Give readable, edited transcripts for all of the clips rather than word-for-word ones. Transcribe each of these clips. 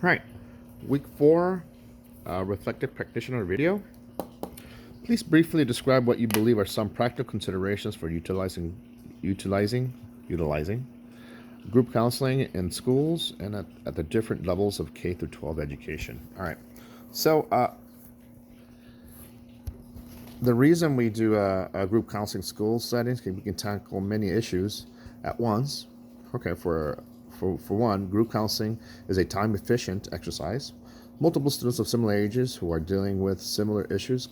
Right. Week 4, reflective practitioner video. Please briefly describe what you believe are some practical considerations for utilizing group counseling in schools and at the different levels of K through 12 education. All right. So the reason we do a group counseling school settings is we can tackle many issues at once. Okay, for one, group counseling is a time efficient exercise. Multiple students of similar ages who are dealing with similar issues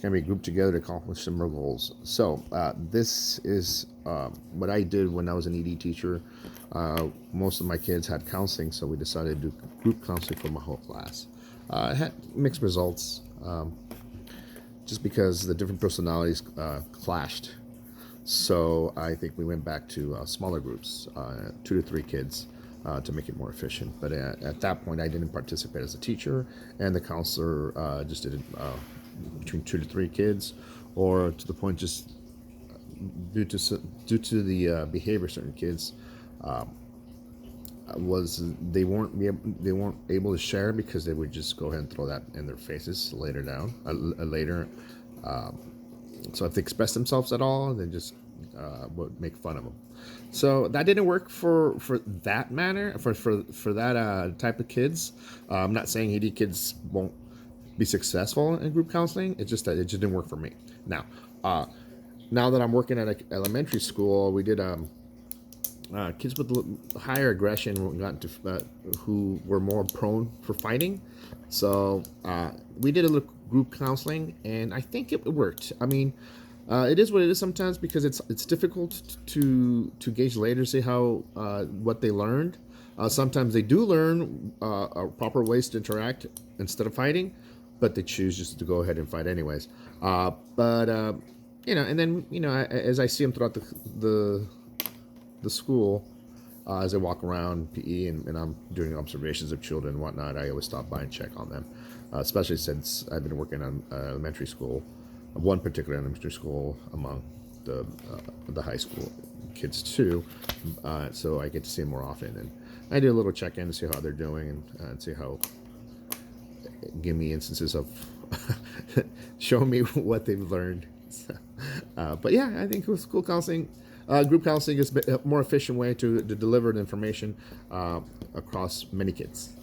can be grouped together to accomplish similar goals. So this is what I did when I was an ED teacher. Most of my kids had counseling, so we decided to do group counseling for my whole class. It had mixed results. Just because the different personalities clashed. So I think we went back to smaller groups, 2 to 3 kids, to make it more efficient. But at that point, I didn't participate as a teacher, and the counselor just did it between 2 to 3 kids, or to the point just due to the behavior of certain kids. Was they weren't able to share because they would just go ahead and throw that in their faces later. So if they express themselves at all, they just would make fun of them. So that didn't work for that manner for that type of kids. I'm not saying ED kids won't be successful in group counseling. It's just that it just didn't work for me. Now that I'm working at an elementary school, we did kids with higher aggression who were more prone for fighting. So we did a little group counseling, and I think it worked. I mean, it is what it is sometimes because it's difficult to gauge later, see how what they learned. Sometimes they do learn proper ways to interact instead of fighting, but they choose just to go ahead and fight anyways. And then as I see them throughout the school, as I walk around PE and I'm doing observations of children and whatnot, I always stop by and check on them, especially since I've been working on elementary school, one particular elementary school among the high school kids too, so I get to see them more often, and I do a little check-in to see how they're doing and see how, give me instances of show me what they've learned. But yeah, I think with school counseling, group counseling is a more efficient way to deliver the information across many kids.